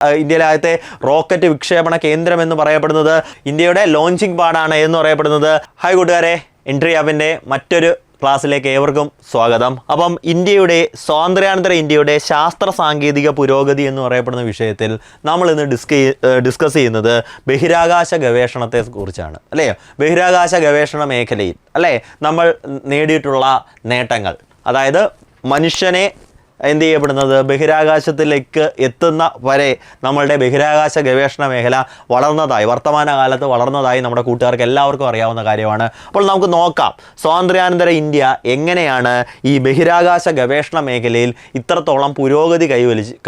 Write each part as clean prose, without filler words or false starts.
ഇന്ത്യയിലെ ആദ്യത്തെ റോക്കറ്റ് വിക്ഷേപണ കേന്ദ്രം എന്ന് പറയപ്പെടുന്നത്, ഇന്ത്യയുടെ ലോഞ്ചിങ് പാഡാണ് എന്ന് പറയപ്പെടുന്നത്. ഹായ് കൂട്ടുകാരെ, എൻട്രി ആപ്പിൻ്റെ മറ്റൊരു ക്ലാസ്സിലേക്ക് ഏവർക്കും സ്വാഗതം. അപ്പം സ്വാതന്ത്ര്യാനന്തര ഇന്ത്യയുടെ ശാസ്ത്ര സാങ്കേതിക പുരോഗതി എന്ന് പറയപ്പെടുന്ന വിഷയത്തിൽ നമ്മൾ ഇന്ന് ഡിസ്കസ് ചെയ്യുന്നത് ബഹിരാകാശ ഗവേഷണത്തെ കുറിച്ചാണ്, അല്ലേ? ബഹിരാകാശ ഗവേഷണ മേഖലയിൽ നമ്മൾ നേടിയിട്ടുള്ള നേട്ടങ്ങൾ, അതായത് മനുഷ്യനെ എന്ത് ചെയ്യപ്പെടുന്നത്, ബഹിരാകാശത്തിലേക്ക് എത്തുന്ന വരെ നമ്മളുടെ ബഹിരാകാശ ഗവേഷണ മേഖല വർത്തമാനകാലത്ത് വളർന്നതായി നമ്മുടെ കൂട്ടുകാർക്ക് എല്ലാവർക്കും അറിയാവുന്ന കാര്യമാണ്. അപ്പോൾ നമുക്ക് നോക്കാം, സ്വാതന്ത്ര്യാനന്തര ഇന്ത്യ എങ്ങനെയാണ് ഈ ബഹിരാകാശ ഗവേഷണ മേഖലയിൽ ഇത്രത്തോളം പുരോഗതി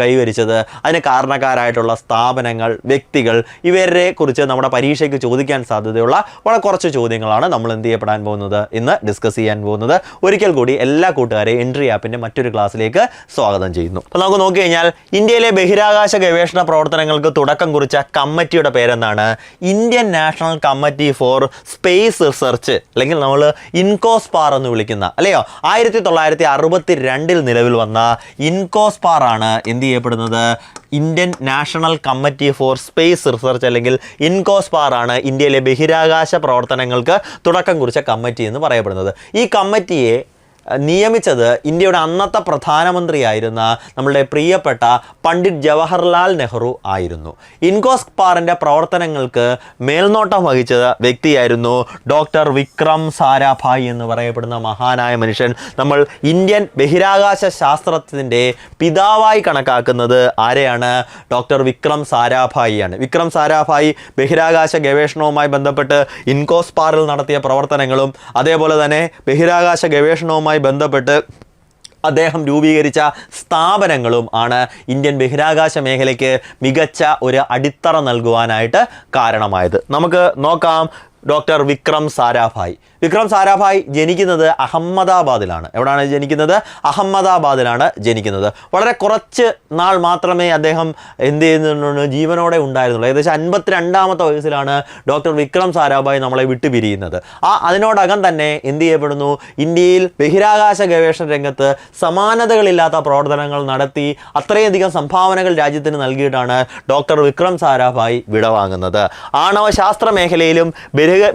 കൈവരിച്ചത്, അതിന് കാരണക്കാരായിട്ടുള്ള സ്ഥാപനങ്ങൾ, വ്യക്തികൾ, ഇവരെ കുറിച്ച് നമ്മുടെ പരീക്ഷയ്ക്ക് ചോദിക്കാൻ സാധ്യതയുള്ള വളരെ കുറച്ച് ചോദ്യങ്ങളാണ് നമ്മൾ എന്ത് ചെയ്യപ്പെടാൻ പോകുന്നത്, ഇന്ന് ഡിസ്കസ് ചെയ്യാൻ പോകുന്നത്. ഒരിക്കൽ കൂടി എല്ലാ കൂട്ടുകാരെയും എൻട്രി ആപ്പിൻ്റെ മറ്റൊരു ക്ലാസ്സിലേക്ക് സ്വാഗതം ചെയ്യുന്നു. അപ്പോൾ നമുക്ക് നോക്കിക്കഴിഞ്ഞാൽ ഇന്ത്യയിലെ ബഹിരാകാശ ഗവേഷണ പ്രവർത്തനങ്ങൾക്ക് തുടക്കം കുറിച്ച കമ്മിറ്റിയുടെ പേരെന്താണ്? Indian national committee for space research, അല്ലെങ്കിൽ നമ്മൾ ഇൻകോസ്പാർ എന്ന് വിളിക്കുന്ന, അല്ലയോ, 1962 നിലവിൽ വന്ന ഇൻകോസ്പാർ ആണ് എന്ത് ചെയ്യപ്പെടുന്നത്, Indian national committee for space research അല്ലെങ്കിൽ ഇൻകോസ്പാർ ആണ് ഇന്ത്യയിലെ ബഹിരാകാശ പ്രവർത്തനങ്ങൾക്ക് തുടക്കം കുറിച്ച കമ്മിറ്റി എന്ന് പറയപ്പെടുന്നത്. ഈ കമ്മിറ്റിയെ നിയമിച്ചത് ഇന്ത്യയുടെ അന്നത്തെ പ്രധാനമന്ത്രിയായിരുന്ന നമ്മളുടെ പ്രിയപ്പെട്ട പണ്ഡിറ്റ് ജവഹർലാൽ നെഹ്റു ആയിരുന്നു. ഇൻകോസ്പാറിൻ്റെ പ്രവർത്തനങ്ങൾക്ക് മേൽനോട്ടം വഹിച്ച വ്യക്തിയായിരുന്നു ഡോക്ടർ വിക്രം സാരാഭായ് എന്ന് പറയപ്പെടുന്ന മഹാനായ മനുഷ്യൻ. നമ്മൾ ഇന്ത്യൻ ബഹിരാകാശ ശാസ്ത്രത്തിൻ്റെ പിതാവായി കണക്കാക്കുന്നത് ആരെയാണ്? ഡോക്ടർ വിക്രം സാരാഭായിയാണ്. വിക്രം സാരാഭായ് ബഹിരാകാശ ഗവേഷണവുമായി ബന്ധപ്പെട്ട് ഇൻകോസ്പാറിൽ നടത്തിയ പ്രവർത്തനങ്ങളും അതേപോലെ തന്നെ ബഹിരാകാശ ഗവേഷണവുമായി ബന്ധപ്പെട്ട് അദ്ദേഹം രൂപീകരിച്ച സ്ഥാപനങ്ങളും ആണ് ഇന്ത്യൻ ബഹിരാകാശ മേഖലയ്ക്ക് മികച്ച ഒരു അടിത്തറ നൽകുവാനായിട്ട് കാരണമായത്. നമുക്ക് നോക്കാം ഡോക്ടർ വിക്രം സാരാഭായ്. വിക്രം സാരാഭായ് ജനിക്കുന്നത് അഹമ്മദാബാദിലാണ്. എവിടെയാണ് ജനിക്കുന്നത്? അഹമ്മദാബാദിലാണ് ജനിക്കുന്നത്. വളരെ കുറച്ച് നാൾ മാത്രമേ അദ്ദേഹം എന്ത് ചെയ്യുന്നുള്ളൂ, ജീവനോടെ ഉണ്ടായിരുന്നുള്ളൂ. ഏകദേശം 52-ാമത്തെ വയസ്സിലാണ് ഡോക്ടർ വിക്രം സാരാഭായ് നമ്മളെ വിട്ടുപിരിയുന്നത്. അതിനോടകം തന്നെ എന്ത് ചെയ്യപ്പെടുന്നു, ഇന്ത്യയിൽ ബഹിരാകാശ ഗവേഷണ രംഗത്ത് സമാനതകളില്ലാത്ത പ്രവർത്തനങ്ങൾ നടത്തി അത്രയധികം സംഭാവനകൾ രാജ്യത്തിന് നൽകിയിട്ടാണ് ഡോക്ടർ വിക്രം സാരാഭായ് വിടവാങ്ങുന്നത്. ആണവശാസ്ത്ര മേഖലയിലും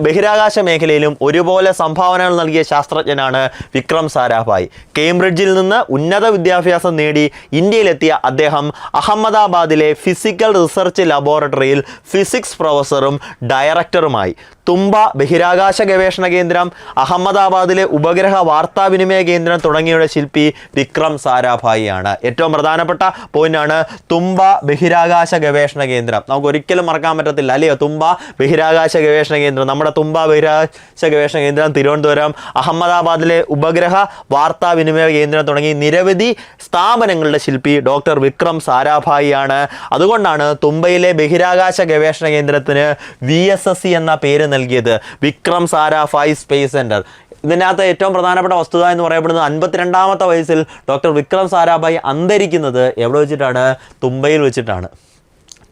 ബഹിരാകാശ മേഖലയിലും ഒരുപോലെ സംഭാവനകൾ നൽകിയ ശാസ്ത്രജ്ഞനാണ് വിക്രം സാരാഭായ്. കേംബ്രിഡ്ജിൽ നിന്ന് ഉന്നത വിദ്യാഭ്യാസം നേടി ഇന്ത്യയിലെത്തിയ അദ്ദേഹം അഹമ്മദാബാദിലെ ഫിസിക്കൽ റിസർച്ച് ലബോറട്ടറിയിൽ ഫിസിക്സ് പ്രൊഫസറും ഡയറക്ടറുമായി. തുമ്പ ബഹിരാകാശ ഗവേഷണ കേന്ദ്രം, അഹമ്മദാബാദിലെ ഉപഗ്രഹ വാർത്താവിനിമയ കേന്ദ്രം തുടങ്ങിയവയുടെ ശില്പി വിക്രം സാരാഭായി ആണ്. ഏറ്റവും പ്രധാനപ്പെട്ട പോയിന്റാണ് തുമ്പ ബഹിരാകാശ ഗവേഷണ കേന്ദ്രം. നമുക്ക് ഒരിക്കലും മറക്കാൻ പറ്റത്തില്ല, അല്ലയോ? തുമ്പ ബഹിരാകാശ ഗവേഷണ കേന്ദ്രം, നമ്മുടെ തുമ്പ ബഹിരാകാശ ഗവേഷണ കേന്ദ്രം തിരുവനന്തപുരം, അഹമ്മദാബാദിലെ ഉപഗ്രഹ വാർത്താവിനിമയ കേന്ദ്രം തുടങ്ങി നിരവധി സ്ഥാപനങ്ങളുടെ ശില്പി ഡോക്ടർ വിക്രം സാരാഭായി ആണ്. അതുകൊണ്ടാണ് തുമ്പയിലെ ബഹിരാകാശ ഗവേഷണ കേന്ദ്രത്തിന് VSSC എന്ന പേര് നൽകിയത്, വിക്രം സാരാഭായ് സ്പേസ് സെന്റർ. ഇതിനകത്ത് ഏറ്റവും പ്രധാനപ്പെട്ട വസ്തുത എന്ന് പറയപ്പെടുന്നത് 52-ാമത്തെ വയസ്സിൽ ഡോക്ടർ വിക്രം സാരാഭായ് അന്തരിക്കുന്നത് എവിടെ വെച്ചിട്ടാണ്? തുമ്പയിൽ വെച്ചിട്ടാണ്.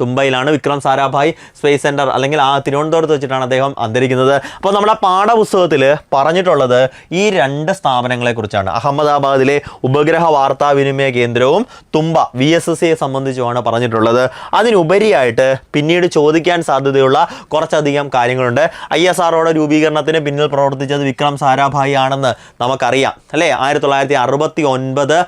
തുമ്പയിലാണ് വിക്രം സാരാഭായ് സ്പേസ് സെൻറ്റർ, അല്ലെങ്കിൽ തിരുവനന്തപുരത്ത് വെച്ചിട്ടാണ് അദ്ദേഹം അന്തരിക്കുന്നത്. അപ്പോൾ നമ്മുടെ പാഠപുസ്തകത്തിൽ പറഞ്ഞിട്ടുള്ളത് ഈ രണ്ട് സ്ഥാപനങ്ങളെക്കുറിച്ചാണ്. അഹമ്മദാബാദിലെ ഉപഗ്രഹ വാർത്താവിനിമയ കേന്ദ്രവും തുമ്പ VSSCയെ സംബന്ധിച്ചുമാണ് പറഞ്ഞിട്ടുള്ളത്. അതിനുപരിയായിട്ട് പിന്നീട് ചോദിക്കാൻ സാധ്യതയുള്ള കുറച്ചധികം കാര്യങ്ങളുണ്ട്. ISROയുടെ രൂപീകരണത്തിന് പിന്നിൽ പ്രവർത്തിച്ചത് വിക്രം സാരാഭായ് ആണെന്ന് നമുക്കറിയാം, അല്ലേ? 1969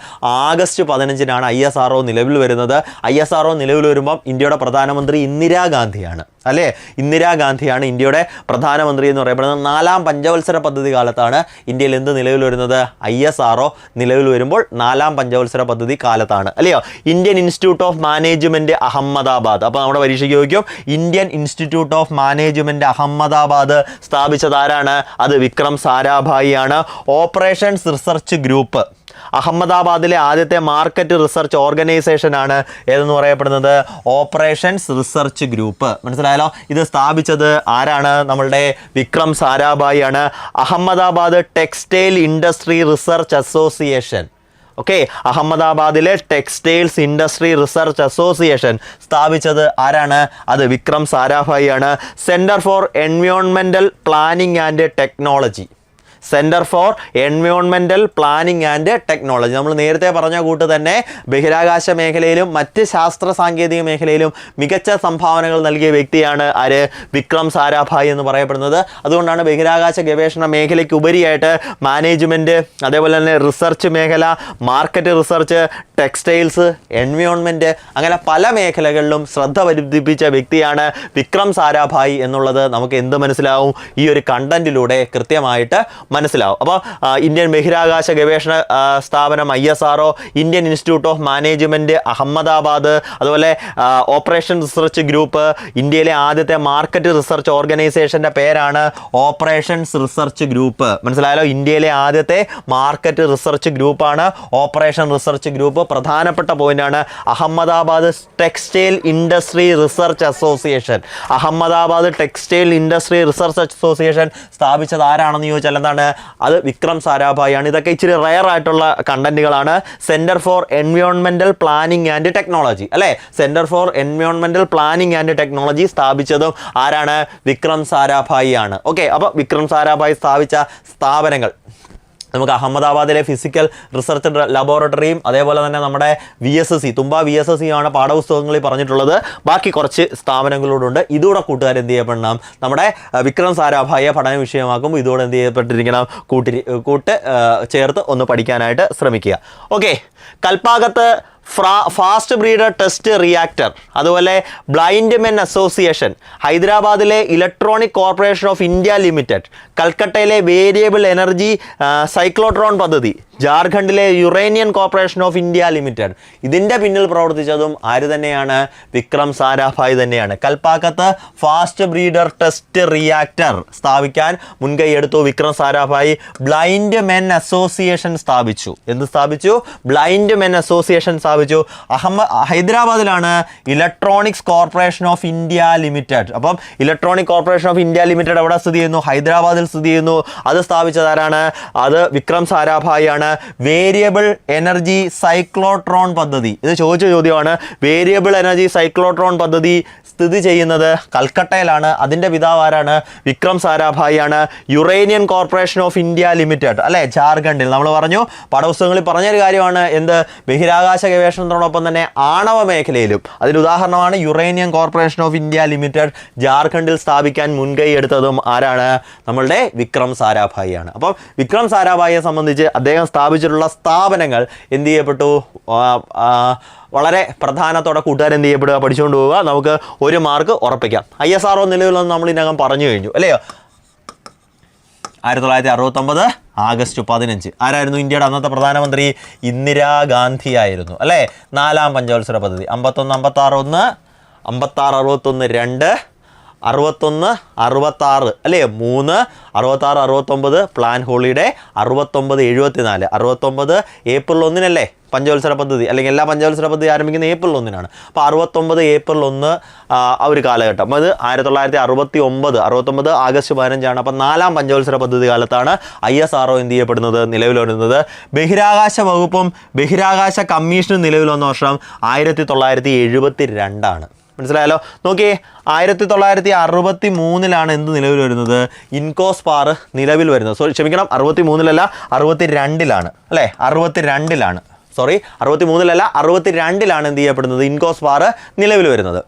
ആഗസ്റ്റ് 15-നാണ് ISRO നിലവിൽ വരുന്നത്. ISRO നിലവിൽ വരുമ്പം ഇന്ത്യയുടെ പ്രധാനമന്ത്രി ഇന്ദിരാഗാന്ധിയാണ്, അല്ലേ? ഇന്ദിരാഗാന്ധിയാണ് ഇന്ത്യയുടെ പ്രധാനമന്ത്രി എന്ന് പറയപ്പെടുന്നത്. 4-ാം പഞ്ചവത്സര പദ്ധതി കാലത്താണ് ഇന്ത്യയിൽ എന്ത് നിലവിൽ വരുന്നത്? ISRO നിലവിൽ വരുമ്പോൾ 4-ാം പഞ്ചവത്സര പദ്ധതി കാലത്താണ്, അല്ലയോ? Indian institute of management Ahmedabad. അപ്പോൾ നമ്മുടെ പരീക്ഷയ്ക്ക് ചോദിക്കും, Indian institute of management Ahmedabad സ്ഥാപിച്ചത് ആരാണ്? അത് വിക്രം സാരാഭായി ആണ്. ഓപ്പറേഷൻസ് റിസർച്ച് ഗ്രൂപ്പ്, അഹമ്മദാബാദിലെ ആദ്യത്തെ മാർക്കറ്റ് റിസർച്ച് ഓർഗനൈസേഷനാണ് ഏതെന്ന് പറയപ്പെടുന്നത്? Operations research group. മനസ്സിലായാലോ? ഇത് സ്ഥാപിച്ചത് ആരാണ്? നമ്മളുടെ വിക്രം സാരാഭായി ആണ്. Ahmedabad textile industry research association, okay, അഹമ്മദാബാദിലെ ടെക്സ്റ്റൈൽസ് ഇൻഡസ്ട്രി റിസർച്ച് അസോസിയേഷൻ സ്ഥാപിച്ചത് ആരാണ്? അത് വിക്രം സാരാഭായി ആണ്. Centre for environmental planning and technology, centre for environmental planning and technology. നമ്മൾ നേരത്തെ പറഞ്ഞ കൂട്ട് തന്നെ ബഹിരാകാശ മേഖലയിലും മറ്റ് ശാസ്ത്ര സാങ്കേതിക മേഖലയിലും മികച്ച സംഭാവനകൾ നൽകിയ വ്യക്തിയാണ് ആര്? വിക്രം സാരാഭായ് എന്ന് പറയപ്പെടുന്നത്. അതുകൊണ്ടാണ് ബഹിരാകാശ ഗവേഷണ മേഖലയ്ക്ക് ഉപരിയായിട്ട് മാനേജ്മെൻറ്റ്, അതേപോലെ തന്നെ റിസർച്ച് മേഖല, മാർക്കറ്റ് റിസർച്ച്, ടെക്സ്റ്റൈൽസ്, എൻവയോൺമെൻറ്റ്, അങ്ങനെ പല മേഖലകളിലും ശ്രദ്ധ പതിപ്പിച്ച വ്യക്തിയാണ് വിക്രം സാരാഭായ് എന്നുള്ളത് നമുക്ക് എന്ത് മനസ്സിലാവും? ഈ ഒരു കണ്ടന്റിലൂടെ കൃത്യമായിട്ട് മനസ്സിലാവും. അപ്പോൾ ഇന്ത്യൻ ബഹിരാകാശ ഗവേഷണ സ്ഥാപനം ISRO, Indian institute of management Ahmedabad, അതുപോലെ ഓപ്പറേഷൻ റിസർച്ച് ഗ്രൂപ്പ്, ഇന്ത്യയിലെ ആദ്യത്തെ മാർക്കറ്റ് റിസർച്ച് ഓർഗനൈസേഷൻ്റെ പേരാണ് ഓപ്പറേഷൻസ് റിസർച്ച് ഗ്രൂപ്പ്. മനസ്സിലായല്ലോ? ഇന്ത്യയിലെ ആദ്യത്തെ മാർക്കറ്റ് റിസർച്ച് ഗ്രൂപ്പാണ് ഓപ്പറേഷൻ റിസർച്ച് ഗ്രൂപ്പ്. പ്രധാനപ്പെട്ട പോയിന്റാണ് Ahmedabad textile industry research association. Ahmedabad textile industry research association സ്ഥാപിച്ചത് ആരാണെന്ന് ചോദിച്ചാൽ എന്താണ്? അത് വിക്രം സാരാഭായ് ആണ്. ഇതൊക്കെ ഇച്ചിരി റയർ ആയിട്ടുള്ള കണ്ടന്റുകളാണ്. Centre for environmental planning and technology അല്ലേ? Centre for environmental planning and technology സ്ഥാപിച്ചതും ആരാണ്? വിക്രം സാരാഭായ് ആണ്. ഓക്കെ, അപ്പോൾ വിക്രം സാരാഭായ് സ്ഥാപിച്ച സ്ഥാപനങ്ങൾ നമുക്ക് അഹമ്മദാബാദിലെ ഫിസിക്കൽ റിസർച്ച് ലബോറട്ടറിയും അതേപോലെ തന്നെ നമ്മുടെ VSSC തുമ്പ VSSC ആണ് പാഠപുസ്തകങ്ങളിൽ പറഞ്ഞിട്ടുള്ളത്. ബാക്കി കുറച്ച് സ്ഥാപനങ്ങളോടുണ്ട്. ഇതൂടെ കൂട്ടുകാർ എന്ത് ചെയ്യപ്പെടണം? നമ്മുടെ വിക്രം സാരാഭായെ പഠന വിഷയമാക്കുമ്പോൾ ഇതോടെ എന്ത് ചെയ്യപ്പെട്ടിരിക്കണം? കൂട്ട് ചേർത്ത് ഒന്ന് പഠിക്കാനായിട്ട് ശ്രമിക്കുക. ഓക്കെ, കൽപ്പാകത്ത് ഫാസ്റ്റ് ബ്രീഡർ ടെസ്റ്റ് റിയാക്ടർ, അതുപോലെ ബ്ലൈൻഡ് മെൻ അസോസിയേഷൻ, ഹൈദരാബാദിലെ electronic corporation of India limited, കൽക്കട്ടയിലെ വേരിയബിൾ എനർജി സൈക്ലോട്രോൺ പദ്ധതി, ജാർഖണ്ഡിലെ uranium corporation of India limited, ഇതിൻ്റെ പിന്നിൽ പ്രവർത്തിച്ചതും ആര് തന്നെയാണ്? വിക്രം സാരാഭായ് തന്നെയാണ്. കൽപ്പാക്കത്ത് ഫാസ്റ്റ് ബ്രീഡർ ടെസ്റ്റ് റിയാക്ടർ സ്ഥാപിക്കാൻ മുൻകൈയെടുത്തു Vikram Sarabhai. Blind men association സ്ഥാപിച്ചു. എന്ത് സ്ഥാപിച്ചു? ബ്ലൈൻഡ് മെൻ അസോസിയേഷൻ സ്ഥാപിച്ചു. ഹൈദരാബാദിലാണ് electronics corporation of India limited. അപ്പം electronic corporation of India limited എവിടെ സ്ഥിതി ചെയ്യുന്നു? ഹൈദരാബാദിൽ സ്ഥിതി ചെയ്യുന്നു. അത് സ്ഥാപിച്ചത് ആരാണ്? അത് വിക്രം സാരാഭായ് ആണ്. വേരിയബിൾ എനർജി സൈക്ലോട്രോൺ പദ്ധതി, ഇത് ചോദിച്ച ചോദ്യമാണ്. വേരിയബിൾ എനർജി സൈക്ലോട്രോൺ പദ്ധതി സ്ഥിതി ചെയ്യുന്നത് കൽക്കട്ടയിലാണ്. അതിൻ്റെ പിതാവ് ആരാണ്? വിക്രം സാരാഭായ് ആണ്. Uranian corporation of India limited അല്ലേ? ജാർഖണ്ഡിൽ. നമ്മൾ പറഞ്ഞു പാഠപുസ്തകങ്ങളിൽ പറഞ്ഞൊരു കാര്യമാണ്. എന്ത്? ബഹിരാകാശ ഗവേഷണത്തോടൊപ്പം തന്നെ ആണവ മേഖലയിലും. അതിന് ഉദാഹരണമാണ് Uranian corporation of India limited ജാർഖണ്ഡിൽ സ്ഥാപിക്കാൻ മുൻകൈ എടുത്തതും ആരാണ്? നമ്മളുടെ വിക്രം സാരാഭായ് ആണ്. അപ്പം വിക്രം സാരാഭായിയെ സംബന്ധിച്ച് അദ്ദേഹം സ്ഥാപിച്ചിട്ടുള്ള സ്ഥാപനങ്ങൾ എന്ത് ചെയ്യപ്പെട്ടു? വളരെ പ്രധാനത്തോടെ കൂട്ടുകാർ എന്ത് ചെയ്യപ്പെടുക? പഠിച്ചുകൊണ്ട് പോവുക. നമുക്ക് 1 മാർക്ക് ഉറപ്പിക്കാം. ISRO നിലവിലൊന്നും നമ്മൾ ഇതിനകം പറഞ്ഞു കഴിഞ്ഞു അല്ലയോ? 1969 ആഗസ്റ്റ് 15. ആരായിരുന്നു ഇന്ത്യയുടെ അന്നത്തെ പ്രധാനമന്ത്രി? ഇന്ദിരാഗാന്ധി ആയിരുന്നു അല്ലേ? 4ാം പഞ്ചവത്സര പദ്ധതി 51, 56, 56, 61, 2, 61, 66 അല്ലേ? 3, 66, 69 പ്ലാൻ ഹോളിഡേ, 69, 74. 69 ഏപ്രിൽ 1 പഞ്ചവത്സര പദ്ധതി, അല്ലെങ്കിൽ എല്ലാ പഞ്ചവത്സര പദ്ധതി ആരംഭിക്കുന്ന ഏപ്രിൽ 1 അപ്പോൾ 69 ഏപ്രിൽ 1 ഒരു കാലഘട്ടം. അത് 1969, 69 ആഗസ്റ്റ് 15. അപ്പം 4ാം പഞ്ചവത്സര പദ്ധതി കാലത്താണ് ISRO എന്ത് ചെയ്യപ്പെടുന്നത്? നിലവിൽ വരുന്നത്. ബഹിരാകാശ വകുപ്പും ബഹിരാകാശ കമ്മീഷനും നിലവിൽ വന്ന വർഷം 1972. മനസ്സിലായല്ലോ? നോക്കിയേ, 1963 എന്ത് നിലവിൽ വരുന്നത്? ഇൻകോസ്പാർ നിലവിൽ വരുന്നത്. ക്ഷമിക്കണം, 63 62 അല്ലേ? 62 സോറി, 63 62 എന്ത് ചെയ്യപ്പെടുന്നത്? ഇൻകോസ്പാർ നിലവിൽ വരുന്നത്.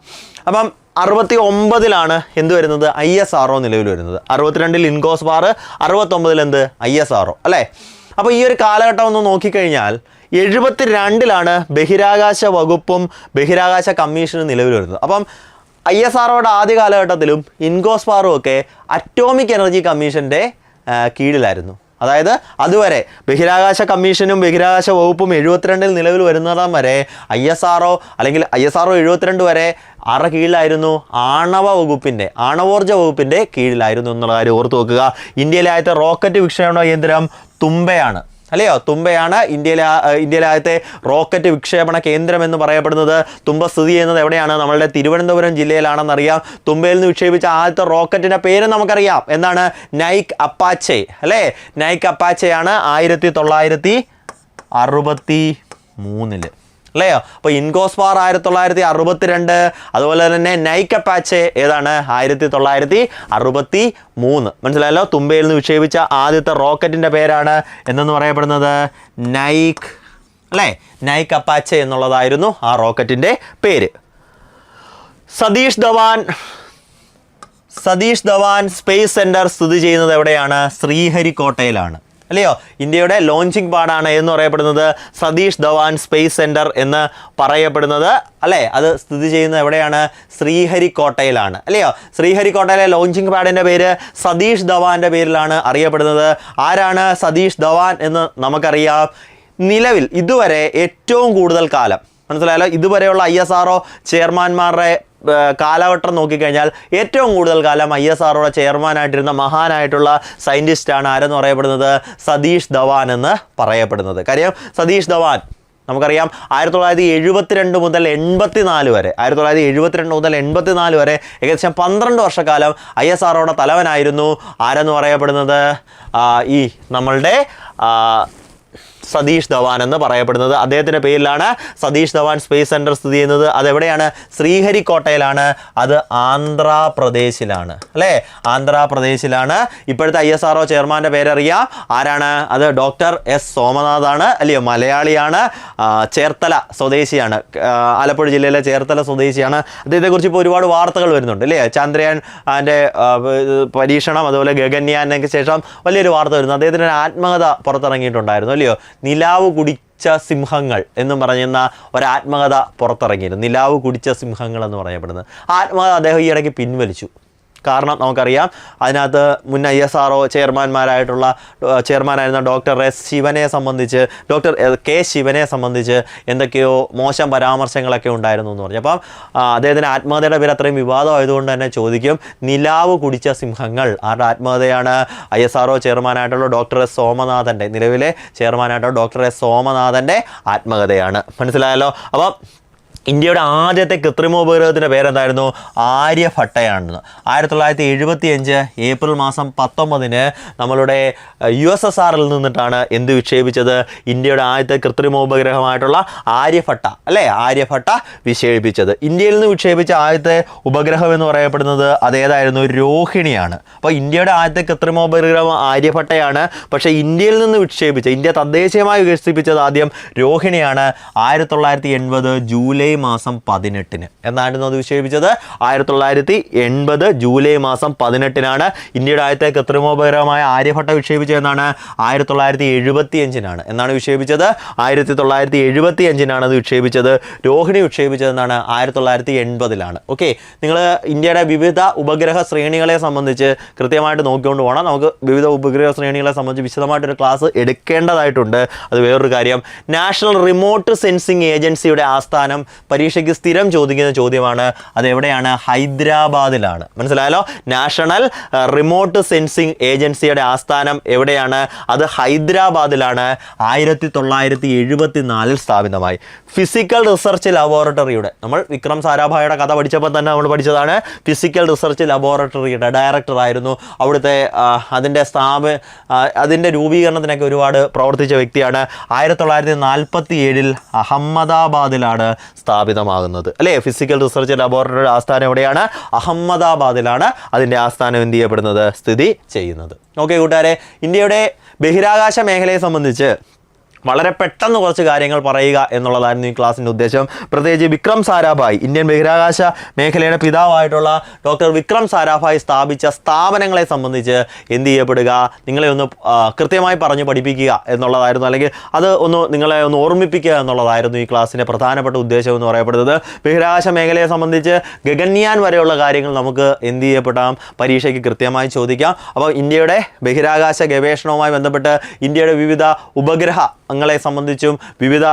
അപ്പം 69 എന്ത് വരുന്നത്? ISRO നിലവിൽ വരുന്നത്. 62 ഇൻകോസ്പാർ, 69 എന്ത്? ISRO അല്ലേ? അപ്പോൾ ഈ ഒരു കാലഘട്ടം ഒന്ന് നോക്കിക്കഴിഞ്ഞാൽ 72 ബഹിരാകാശ വകുപ്പും ബഹിരാകാശ കമ്മീഷനും നിലവിൽ വരുന്നത്. അപ്പം ISROയുടെ ആദ്യ കാലഘട്ടത്തിലും ഇൻകോസ്പാറും ഒക്കെ അറ്റോമിക് എനർജി കമ്മീഷൻ്റെ കീഴിലായിരുന്നു. അതായത് അതുവരെ ബഹിരാകാശ കമ്മീഷനും ബഹിരാകാശ വകുപ്പും 72 നിലവിൽ വരുന്നിടം വരെ ISRO അല്ലെങ്കിൽ ISRO 72 വരെ ആരുടെ കീഴിലായിരുന്നു? ആണവോർജ്ജ വകുപ്പിൻ്റെ കീഴിലായിരുന്നു എന്നുള്ള കാര്യം ഓർത്ത് നോക്കുക. ഇന്ത്യയിലെ ആദ്യത്തെ റോക്കറ്റ് വിക്ഷേപണ കേന്ദ്രം തുമ്പയാണ് അല്ലയോ? തുമ്പയാണ് ഇന്ത്യയിലെ ആദ്യത്തെ റോക്കറ്റ് വിക്ഷേപണ കേന്ദ്രം എന്ന് പറയപ്പെടുന്നത്. തുമ്പ സ്ഥിതി ചെയ്യുന്നത് എവിടെയാണ്? നമ്മളുടെ തിരുവനന്തപുരം ജില്ലയിലാണെന്നറിയാം. തുമ്പയിൽ നിന്ന് വിക്ഷേപിച്ച ആദ്യത്തെ റോക്കറ്റിൻ്റെ പേര് നമുക്കറിയാം. എന്താണ്? നൈക്ക് അപ്പാച്ചെ അല്ലേ? നൈക്ക് അപ്പാച്ചെയാണ് 1963 അല്ലയോ? അപ്പോൾ ഇൻകോസ്പാർ 1962, അതുപോലെ തന്നെ നൈക്ക് അപ്പാച്ചെ ഏതാണ് 1963. മനസ്സിലായല്ലോ? തുമ്പയിൽ നിന്ന് വിക്ഷേപിച്ച ആദ്യത്തെ റോക്കറ്റിൻ്റെ പേരാണ് എന്തെന്ന് പറയപ്പെടുന്നത്? നൈക്ക്, അല്ലേ? നൈക്ക് അപ്പാച്ചെ എന്നുള്ളതായിരുന്നു ആ റോക്കറ്റിൻ്റെ പേര്. സതീഷ് ധവാൻ സ്പേസ് സെൻറ്റർ സ്ഥിതി ചെയ്യുന്നത് എവിടെയാണ്? ശ്രീഹരിക്കോട്ടയിലാണ്, അല്ലയോ? ഇന്ത്യയുടെ ലോഞ്ചിങ് പാഡാണ് എന്ന് പറയപ്പെടുന്നത് സതീഷ് ധവാൻ സ്പേസ് സെൻറ്റർ എന്ന് പറയപ്പെടുന്നത്, അല്ലേ? അത് സ്ഥിതി ചെയ്യുന്നത് എവിടെയാണ്? ശ്രീഹരിക്കോട്ടയിലാണ്, അല്ലയോ? ശ്രീഹരിക്കോട്ടയിലെ ലോഞ്ചിങ് പാഡിൻ്റെ പേര് സതീഷ് ധവാൻ്റെ പേരിലാണ് അറിയപ്പെടുന്നത്. ആരാണ് സതീഷ് ധവാൻ എന്ന് നമുക്കറിയാം. നിലവിൽ ഇതുവരെ ഏറ്റവും കൂടുതൽ കാലം, മനസ്സിലായല്ലോ, ഇതുവരെയുള്ള ISRO ചെയർമാന്മാരുടെ കാലഘട്ടം നോക്കിക്കഴിഞ്ഞാൽ ഏറ്റവും കൂടുതൽ കാലം ISROയുടെ ചെയർമാനായിട്ടിരുന്ന മഹാനായിട്ടുള്ള സയൻറ്റിസ്റ്റാണ് ആരെന്ന് പറയപ്പെടുന്നത്? സതീഷ് ധവാൻ എന്ന് പറയപ്പെടുന്നത്. കാര്യം സതീഷ് ധവാൻ നമുക്കറിയാം 1972 മുതൽ 84 വരെ, 1972 മുതൽ 84 വരെ ഏകദേശം 12 വർഷക്കാലം ISROയുടെ തലവനായിരുന്നു ആരെന്ന് പറയപ്പെടുന്നത്? ഈ നമ്മളുടെ സതീഷ് ധവാൻ എന്ന് പറയപ്പെടുന്നത്. അദ്ദേഹത്തിൻ്റെ പേരിലാണ് സതീഷ് ധവാൻ സ്പേസ് സെൻറ്റർ സ്ഥിതി ചെയ്യുന്നത്. അതെവിടെയാണ്? ശ്രീഹരിക്കോട്ടയിലാണ്. അത് ആന്ധ്രാപ്രദേശിലാണ്, അല്ലേ? ആന്ധ്രാപ്രദേശിലാണ്. ഇപ്പോഴത്തെ ISRO ചെയർമാൻ്റെ പേരറിയാം. ആരാണ്? അത് ഡോക്ടർ S സോമനാഥാണ്, അല്ലയോ? മലയാളിയാണ്, ചേർത്തല സ്വദേശിയാണ്, ആലപ്പുഴ ജില്ലയിലെ ചേർത്തല സ്വദേശിയാണ്. അദ്ദേഹത്തെക്കുറിച്ച് ഇപ്പോൾ ഒരുപാട് വാർത്തകൾ വരുന്നുണ്ട്, അല്ലേ? ചന്ദ്രയാൻ അതിൻ്റെ പരീക്ഷണം, അതുപോലെ ഗഗൻയാനൊക്കെ ശേഷം വലിയൊരു വാർത്ത വരുന്നു. അദ്ദേഹത്തിൻ്റെ ആത്മകഥ പുറത്തിറങ്ങിയിട്ടുണ്ടായിരുന്നു, അല്ലയോ? നിലാവ് കുടിച്ച സിംഹങ്ങൾ എന്നും പറയുന്ന ഒരാത്മകഥ പുറത്തിറങ്ങിയിരുന്നു. നിലാവ് കുടിച്ച സിംഹങ്ങൾ എന്ന് പറയപ്പെടുന്നത് ആത്മകഥ അദ്ദേഹം ഈ ഇടയ്ക്ക് പിൻവലിച്ചു. കാരണം നമുക്കറിയാം അതിനകത്ത് മുൻ ISRO ചെയർമാനായിരുന്ന ഡോക്ടർ ശിവനെ സംബന്ധിച്ച്, ഡോക്ടർ K ശിവനെ സംബന്ധിച്ച് എന്തൊക്കെയോ മോശം പരാമർശങ്ങളൊക്കെ ഉണ്ടായിരുന്നു എന്ന് പറഞ്ഞു. അപ്പം അദ്ദേഹത്തിൻ്റെ ആത്മകഥയുടെ പേര് അത്രയും വിവാദമായതുകൊണ്ട് തന്നെ ചോദിക്കും, നിലാവ് കുടിച്ച സിംഹങ്ങൾ ആരുടെ ആത്മകഥയാണ്? ISRO ചെയർമാനായിട്ടുള്ള ഡോക്ടർ S സോമനാഥൻ്റെ, നിലവിലെ ചെയർമാനായിട്ടുള്ള ഡോക്ടർ S സോമനാഥൻ്റെ ആത്മകഥയാണ്. മനസ്സിലായല്ലോ? അപ്പം ഇന്ത്യയുടെ ആദ്യത്തെ കൃത്രിമോപഗ്രഹത്തിൻ്റെ പേരെന്തായിരുന്നു? ആര്യഭട്ടയാണെന്ന്. 1975 ഏപ്രിൽ മാസം 19 നമ്മളുടെ USSRൽ നിന്നിട്ടാണ് എന്ത് വിക്ഷേപിച്ചത്? ഇന്ത്യയുടെ ആദ്യത്തെ കൃത്രിമോപഗ്രഹമായിട്ടുള്ള ആര്യഭട്ട, അല്ലേ? ആര്യഭട്ട വിക്ഷേപിച്ചത്. ഇന്ത്യയിൽ നിന്ന് വിക്ഷേപിച്ച ആദ്യത്തെ ഉപഗ്രഹം എന്ന് പറയപ്പെടുന്നത് അതേതായിരുന്നു? രോഹിണിയാണ്. അപ്പോൾ ഇന്ത്യയുടെ ആദ്യത്തെ കൃത്രിമോപഗ്രഹം ആര്യഭട്ടയാണ്. പക്ഷേ ഇന്ത്യയിൽ നിന്ന് വിക്ഷേപിച്ച, ഇന്ത്യ തദ്ദേശീയമായി വികസിപ്പിച്ചത് ആദ്യം രോഹിണിയാണ്. 1980 ജൂലൈ മാസം 18 എന്നായിരുന്നു അത് വിക്ഷേപിച്ചത്. 1980 ജൂലൈ മാസം 18 ഇന്ത്യയുടെ ആദ്യത്തെ കൃത്രിമോപഗ്രഹമായ ആര്യഭട്ട വിക്ഷേപിച്ചതെന്നാണ്? 1975 എന്നാണ് വിക്ഷേപിച്ചത്. 1975 അത് വിക്ഷേപിച്ചത്. രോഹിണി വിക്ഷേപിച്ചതെന്നാണ്? 1980. ഓക്കെ, നിങ്ങൾ ഇന്ത്യയുടെ വിവിധ ഉപഗ്രഹ ശ്രേണികളെ സംബന്ധിച്ച് കൃത്യമായിട്ട് നോക്കിക്കൊണ്ട് പോകണം. നമുക്ക് വിവിധ ഉപഗ്രഹ ശ്രേണികളെ സംബന്ധിച്ച് വിശദമായിട്ടൊരു ക്ലാസ് എടുക്കേണ്ടതായിട്ടുണ്ട്. അത് വേറൊരു കാര്യം. നാഷണൽ റിമോട്ട് സെൻസിങ് ഏജൻസിയുടെ ആസ്ഥാനം പരീക്ഷയ്ക്ക് സ്ഥിരം ചോദിക്കുന്ന ചോദ്യമാണ്. അതെവിടെയാണ്? ഹൈദരാബാദിലാണ്. മനസ്സിലായല്ലോ? നാഷണൽ റിമോട്ട് സെൻസിങ് ഏജൻസിയുടെ ആസ്ഥാനം എവിടെയാണ്? അത് ഹൈദരാബാദിലാണ്. 1974 സ്ഥാപിതമായി. ഫിസിക്കൽ റിസർച്ച് ലബോറട്ടറിയുടെ, നമ്മൾ വിക്രം സാരാഭായുടെ കഥ പഠിച്ചപ്പോൾ തന്നെ നമ്മൾ പഠിച്ചതാണ്, ഫിസിക്കൽ റിസർച്ച് ലബോറട്ടറിയുടെ ഡയറക്ടറായിരുന്നു. അവിടുത്തെ അതിൻ്റെ രൂപീകരണത്തിനൊക്കെ ഒരുപാട് പ്രവർത്തിച്ച വ്യക്തിയാണ്. 1947 അഹമ്മദാബാദിലാണ് സ്ഥാപിതമാകുന്നത്, അല്ലേ? ഫിസിക്കൽ റിസർച്ച് ലബോറട്ടറിയുടെ ആസ്ഥാനം എവിടെയാണ്? അഹമ്മദാബാദിലാണ് അതിൻ്റെ ആസ്ഥാനം എന്ത് ചെയ്യപ്പെടുന്നത്? സ്ഥിതി ചെയ്യുന്നത്. ഓക്കെ കൂട്ടുകാരെ, ഇന്ത്യയുടെ ബഹിരാകാശ മേഖലയെ സംബന്ധിച്ച് വളരെ പെട്ടെന്ന് കുറച്ച് കാര്യങ്ങൾ പറയുക എന്നുള്ളതായിരുന്നു ഈ ക്ലാസ്സിൻ്റെ ഉദ്ദേശം. പ്രത്യേകിച്ച് വിക്രം സാരാഭായ്, ഇന്ത്യൻ ബഹിരാകാശ മേഖലയുടെ പിതാവായിട്ടുള്ള ഡോക്ടർ വിക്രം സാരാഭായ് സ്ഥാപിച്ച സ്ഥാപനങ്ങളെ സംബന്ധിച്ച് എന്ത് ചെയ്യപ്പെടുക, നിങ്ങളെ ഒന്ന് കൃത്യമായി പറഞ്ഞ് പഠിപ്പിക്കുക എന്നുള്ളതായിരുന്നു, അല്ലെങ്കിൽ അത് നിങ്ങളെ ഒന്ന് ഓർമ്മിപ്പിക്കുക എന്നുള്ളതായിരുന്നു ഈ ക്ലാസ്സിൻ്റെ പ്രധാനപ്പെട്ട ഉദ്ദേശം എന്ന് പറയപ്പെടുന്നത്. ബഹിരാകാശ മേഖലയെ സംബന്ധിച്ച് ഗഗൻയാൻ വരെയുള്ള കാര്യങ്ങൾ നമുക്ക് എന്ത് ചെയ്യപ്പെടാം? പരീക്ഷയ്ക്ക് കൃത്യമായി ചോദിക്കാം. അപ്പോൾ ഇന്ത്യയുടെ ബഹിരാകാശ ഗവേഷണവുമായി ബന്ധപ്പെട്ട് ഇന്ത്യയുടെ വിവിധ ഉപഗ്രഹങ്ങളെ സംബന്ധിച്ചും വിവിധ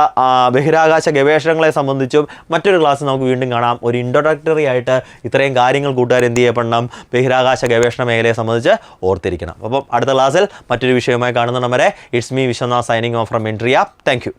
ബഹിരാകാശ ഗവേഷണങ്ങളെ സംബന്ധിച്ചും മറ്റൊരു ക്ലാസ് നമുക്ക് വീണ്ടും കാണാം. ഒരു ഇൻട്രൊഡക്ടറി ആയിട്ട് ഇത്രയും കാര്യങ്ങൾ കൂട്ടുകാർ എന്ത് ചെയ്യപ്പെടണം? ബഹിരാകാശ ഗവേഷണ മേഖലയെ സംബന്ധിച്ച് ഓർത്തിരിക്കണം. അപ്പം അടുത്ത ക്ലാസ്സിൽ മറ്റൊരു വിഷയവുമായി കാണുന്നവരെ it's me Vishwanath signing off from ഇൻട്രിയ. Thank U.